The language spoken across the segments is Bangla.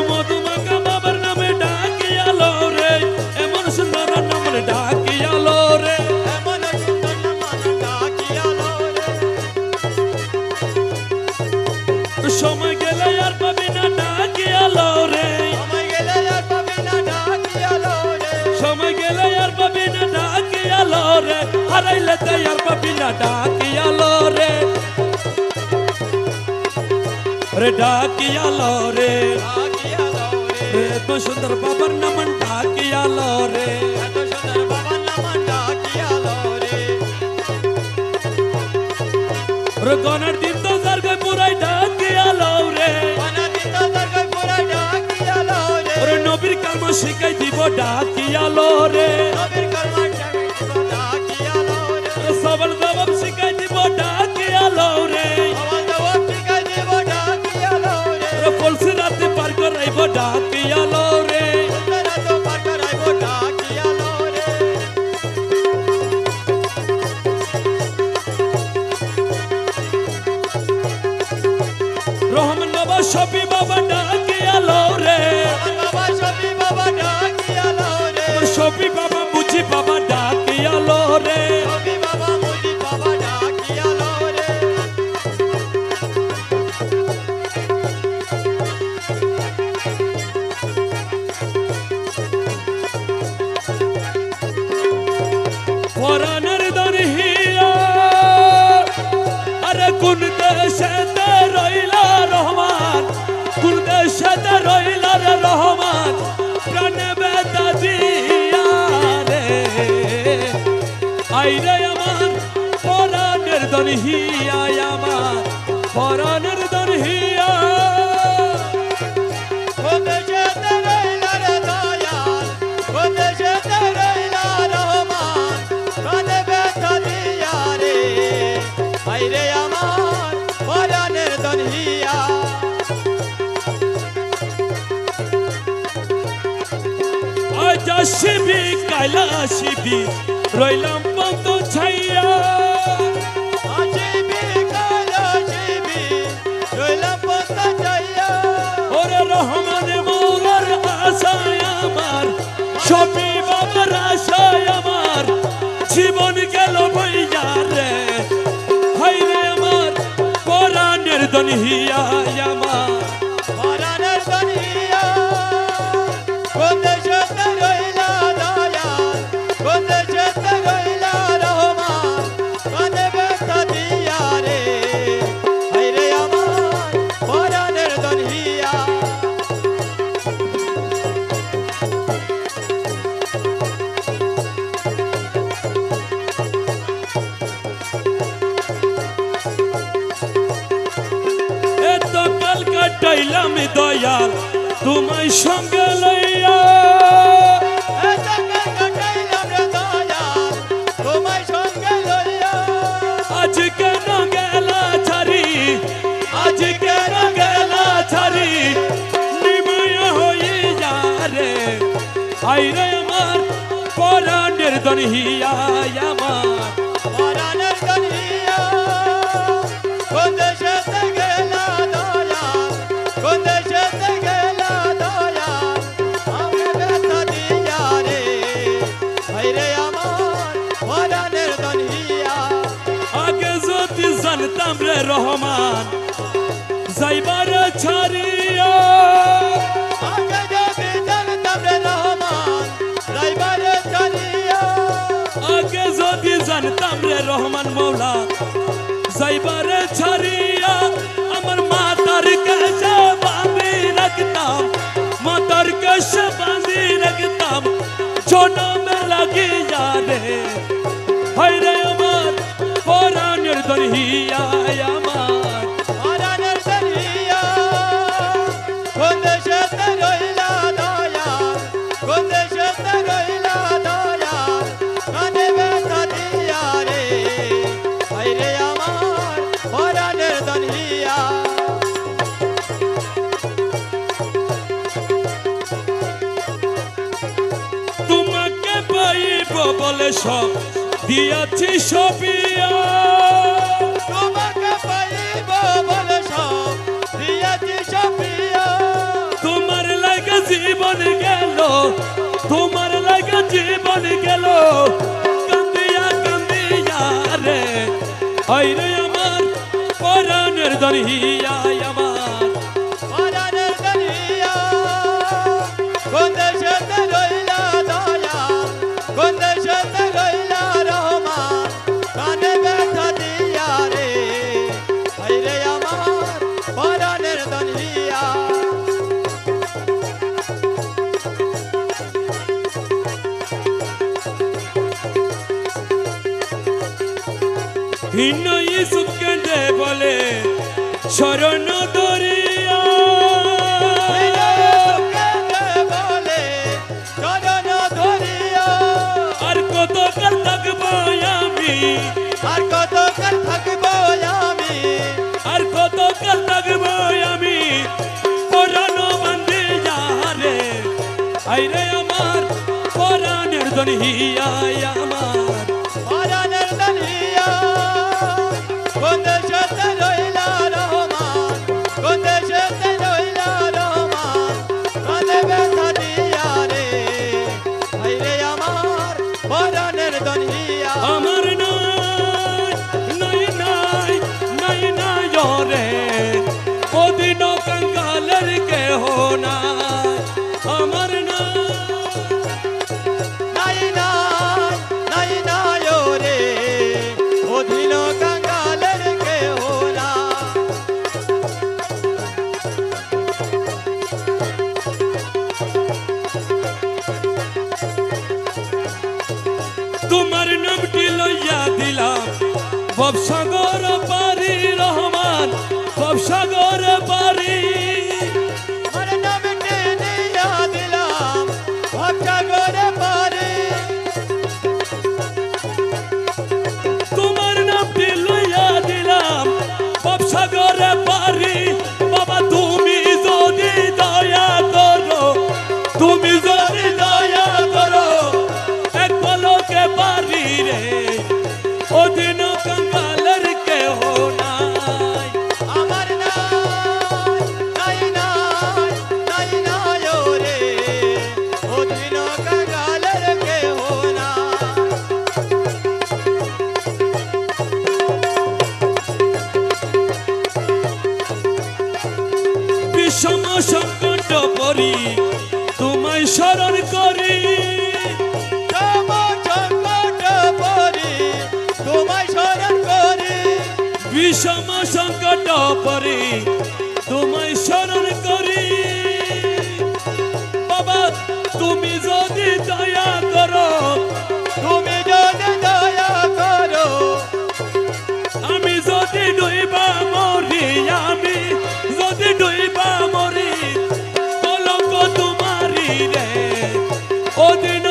মধুমাখা বাবার নামে ডাকিয়ালো রে এমন সুন্দর নাম ডাকিয়ালো রে এমন সুন্দর নাম ডাকিয়ালো রে সময় গেলে আর পাবি না ডাকিয়ালো রে সময় গেলে আর পাবি না ডাকিয়ালো রে সময় গেলে আর পাবি না ডাকিয়ালো রে হারাইলে তাই আর পাবি না ডাকিয়ালো রে রে ডাকিয়ালো রে ডাকিয়ালো রে এত সুন্দর বাবার নাম ডাকিয়ালো রে এত সুন্দর বাবার নাম ডাকিয়ালো রে রে গনার দিন তো দরগায় পুরাই ডাকিয়ালো রে বানাতি তো দরগায় পুরাই ডাকিয়ালো রে রে নবীর কালমা শিখাই দিব ডাকিয়ালো রে নবীর কালমা ডাকিয়ালো রে সবল জবাব শিখাই দিব ডাকিয়ালো রে আমার জবাব শিখাই দিব ডাকিয়ালো রে ফলসি রাতে পার করাইব ডাকিয়ালো রে উত্তরা তো পার করাইব ডাকিয়ালো রে রহমান বাবা শফি বাবা ডাকিয়ালো রে আমার বাবা শফি বাবা ডাকিয়ালো রে শফি বাবা বুঝি বাবা ডাকিয়ালো রে শফি বাবা মুজি বাবা ডাকিয়ালো রে পরানের দরহিয়া আরে কোন দেশেতে রইলা রহমান কোন দেশেতে রইলা রে রহমান প্রাণে বেদা দিয়া রে আইরে আমার পরানের দরহিয়া আমার পরানের দরহিয়া কোদেশেতে রইলা রে দয়াল কোদেশেতে রইলা রহমান প্রাণে ব্যথা দিয়া রে আইরে আমার পরাণের দনহিয়া আজ শিবি কৈলাসিবি রইলাম বন্ধ ছাইয়া আজিবি কালাজিবি রইলাম পথা যাইয়া ওরে রহমান মৌলার আশায় আমার শফি বাবার আশায় আমার জীবন গেল বইয়া রে হাইরে আমার পরাণের দনহিয়া আমার পরাণের দনহিয়া কোদেশেতে রইলা দয়াল কোদেশেতে রইলা রহমান প্রাণে ব্যথা দিয়া রে আইরে আমার পরাণের দনহিয়া এত কাল কাটাইলাম দয়াল তোমায় সঙ্গে লইয়া এত কাল কাটাইলাম রে দয়াল তোমায় সঙ্গে লইয়া আজ কেন গেলা ছাড়ি আজ কেন গেলা ছাড়ি নিময় হয়ে যা রে আইরে আমার পরাণের দনহিয়া আমার পরাণের দনহিয়া কোদেশেতে গেলা দয়াল কোদেশেতে গেলা দয়াল আমাকে ব্যথা দিয়া রে আইরে আমার পরাণের দনহিয়া আগে যদি জানতাম রে রহমান যাইবার ছাড়িয়া আগে যদি জানতাম রে রহমান যাইবারে ছাড়িয়া আগে যদি জানতাম রে রহমান মৌলা যাইবারে ছাড়িয়া আমার মাতার কাছে বাঁধি রাখতাম মাতার কাছে বাঁধি রাখতাম জনমে লাগিয়া রে হাইরে আমার পরাণের দনহিয়া আমার পরাণের দনহিয়া কোদেশেতে রইলা দয়াল কোদেশেতে রইলা দয়াল প্রাণে ব্যথা দিয়া রে আইরে আমার পরাণের দনহিয়া তোমাকে পাইব বলে সব দিয়াছি সবিয়া তোমাকে পাইব বলে সব দিয়াছি সপিয়া তোমার আইরে আমার পরাণের দরিয়া আমার পরাণের দরিয়া কোন দেশেতে রইলা দয়া কোন দেশেতে রইলা রহমান কানে ব্যথা দিয়া রে আইরে আমার পরাণের দরিয়া ভিন্ন ইসুফ কেঁদে বলে শরণ দরিয়া বলে চরণ ধরিয়া আর কত কাল থাকবো আমি আর কত কাল থাকবো আমি আর কত কাল থাকবো আমি পরাণ বান্ধে যারে আইরে আমার পরাণের দরিয়া আমার পরাণের দরিয়া কোন দেশেতে রইলা রহমান কোন দেশেতে রইলা রহমান কানে ব্যথা দিয়া রে আইরে আমার পরাণের দরিয়া আমার নাই নাই নাই নাই নাই রে ওদিন কঙ্কালের কেহ নাই আমার নাই নাই নাই নাই রে অধীন কাঙ্গালের কেহ না তোমার নামটি লইয়া দিলাম ভবসাগর পারি রহমান ভবসাগর পারি আমার নামটি দিয়া দিলাম ভবসাগরে পারে তোমার নামটি লইয়া দিলাম ভবসাগর পারি বাবা তুমি যদি দয়া করো তুমি যদি দয়া করো এক পলকে পারি রে ওদিন কঙ্কালের কেহ নাই আমার নাই নাই নাই নাই রে অধীন কাঙ্গালের কেহ না বিষম সংকট পরি তোমায় স্মরণ করি সংকট পরি তোমায় স্মরণ করি বিষম সংকট পরি তোমায় স্মরণ করি বাবা তুমি যদি দয়া করো তুমি যদি দয়া করো আমি যদি ডুইবা মরি আমি যদি ডুইবা মরি কলঙ্ক তোমারি রে ওদিন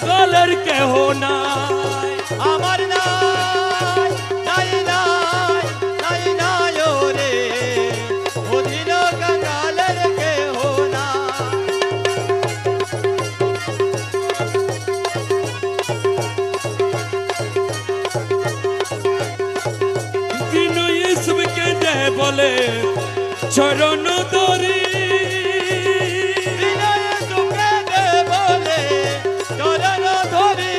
কালের কেহ নাই আমার নাই নাই নাই নাই নাই রে অধীন কাঙ্গালের কেহ না বিনয় ইসুফ কেঁদে বলে চরণ দরি বিনয় সুখে দে বলে চরণ ধরি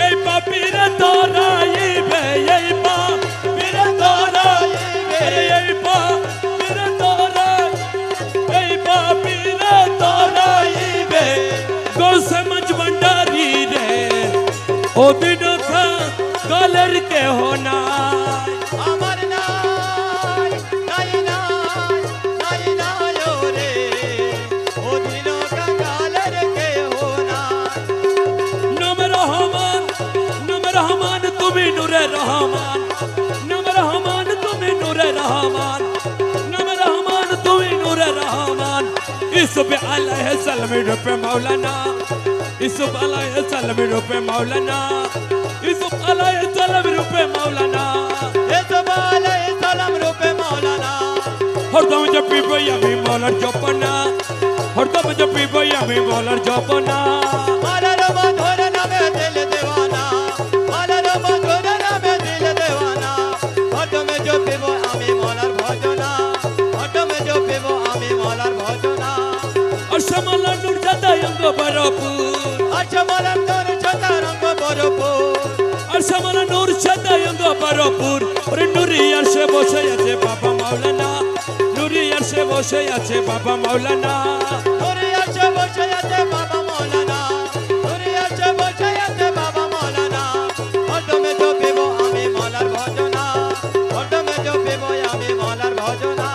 এই পাপিরে তোরাইবে এই পাপিরে তোরাইবে এই পাপিরে তোরাই এই পাপিরে তোরাইবে গোসে মঞ্চ ভণ্ডারি রে ওদিন কালের কেহ নাই আমার নাই নাই নাই নাই নাই রে অধীন কাঙ্গালের কেহ না নাম রহমান তুমি নূরে রহমান নাম রহমান তুমি নূরে রহমান নাম রহমান তুমি নূরে রহমান ইসুফ আলাইহিস সালাম রূপে মাওলানা ইসুফ আলাইহিস সালাম রূপে মাওলানা ইসুফ আলাইহিস সালাম রূপে মাওলানা এসব আলাইহিস সালাম রূপে মাওলানা হরদম জপিব আমি মৌলার জপনা হরদম জপিব আমি মৌলার জপনা মালার মধুর নামে দিল দেওয়ানা মালার মধুর নামে দিল দেওয়ানা হটমে জপিব আমি মলার ভজনা হটমে জপিব আমি মলার ভজনা অসমলা নূর জাদায়ঙ্গ বরপুর আচ্ছা মলার তোর ছতা রঙ্গ বরপুর অসমলা নূর জাদায়ঙ্গ আমার অপুর ওরে নুরি আর সে বসে আছে বাবা মাওলানা নুরি আর সে বসে আছে বাবা মাওলানা নুরি আছে বসে আছে বাবা মৌলানা নুরি আছে বসে আছে বাবা মৌলানা হরদমে জপিব আমি মৌলার ভজনা হরদমে জপিব আমি মৌলার ভজনা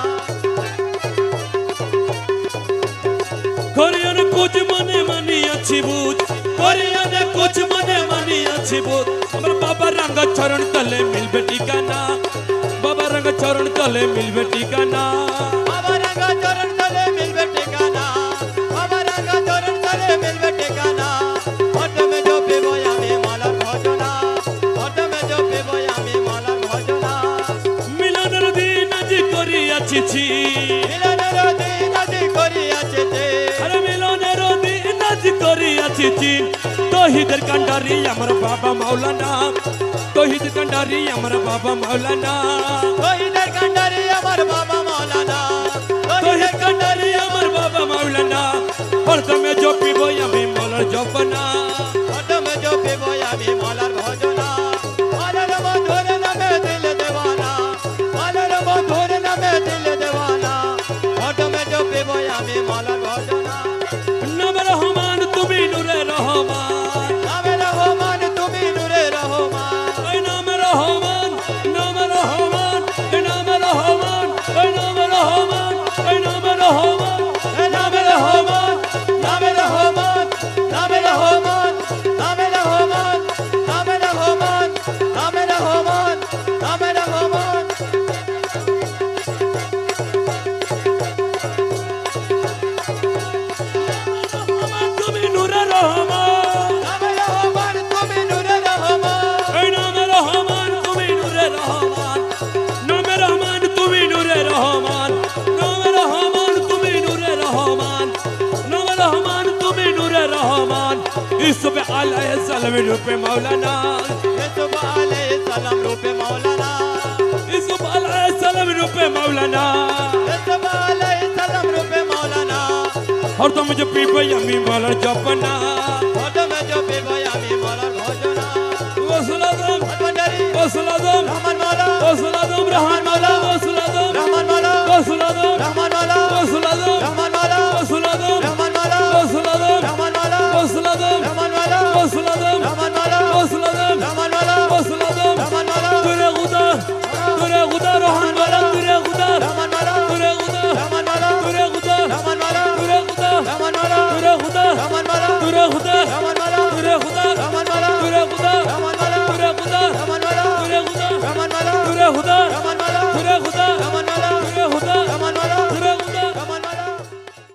করিয়ানে কুচ মনে মানি আছি বুঝ করিয়ানে কুচ মনে মানি আছি বুঝ আমার বাবা রঙ্গ চরণ তলে মিলবে ঠিকানা বাবা রঙ্গ চরণ তলে মিলবে ঠিকানা বাবা রঙ্গা চরণ তলে মিলবে ঠিকানা বাবা রঙ্গা চরণ তলে মিলবে ঠিকানা হরদমে জপিব আমি মৌলার ভজনা হরদমে জপিব আমি মৌলার ভজনা মিলনের দিন আজি করিয়াছি ছি মিলনের দিন আজি করিয়াছে যে আরে মিলনের দিন আজি করিয়াছি ছি তহিদের কান্ডারি আমার বাবা মাওলানা তহিদ কান্ডারি আমার বাবা মাওলানা শহীদের কান্ডারি আমার বাবা মৌলানা তহিদ কান্ডারি আমার বাবা মাওলানা হরদমে জপিব আমি মলার জপনা হরদমে জপিব আমি মৌলার ভজনা মৌলার মধুর নামে দিল দেওয়ানা মৌলার মধুর নামে দিল দেওয়ানা হরদমে জপিব আমি মৌলার ভজনা নাম রহমান তুমি নূরে রহমান নামে রহমান তুমি নূরে রহমান ওই নাম রহমান নাম রহমান ওই নাম রহমান ওই নাম রহমান ওই নাম রহমান হে নামে রহমান নামে রহমান নামে রহমান নামে রহমান নামে রহমান নামে রহমান নামে রহমান তুমি নূরে রহমান নামে রহমান তুমি নূরে রহমান ওই নাম রহমান তুমি নূরে রহমান নাম রহমান তুমি নূরে রহমান নাম রহমান তুমি নূরে রহমান নাম রহমান তুমি নূরে রহমান ইসব আলাইহিস সালাম রূপে মাওলানা ইউসুফ আলাইহিস সালাম রূপে মাওলানা ইসব আলাইহিস সালাম রূপে মাওলানা ইউসুফ আলাইহিস সালাম রূপে মাওলানা হরদম জপিব আমি মলার জপনা হরদমে জপিব আমি মৌলার ভজনা ওসুল আযম হরমন্ডারি ওসুল আযম রহমান মাওলা ওসুল আযম রহমান মাওলা ওসুল আযম রহমান মাওলা ওসুল আযম রহমান মাওলা ওসুল আযম রহমান মাওলা ওসুল আযম রহমান মাওলা ওসুল আযম রহমান মাওলা ওসুল আযম রহমান মাওলা ওসুল আযম রহমান মাওলা ওসুল আযম রহমান মাওলা ওসুল আযম রহমান মাওলা তুরে গুদা রহমান মাওলা তুরে গুদা রহমান মাওলা তুরে গুদা রহমান মাওলা তুরে গুদা রহমান মাওলা তুরে গুদা রহমান মাওলা তুরে গুদা রহমান মাওলা তুরে গুদা রহমান মাওলা তুরে গুদা রহমান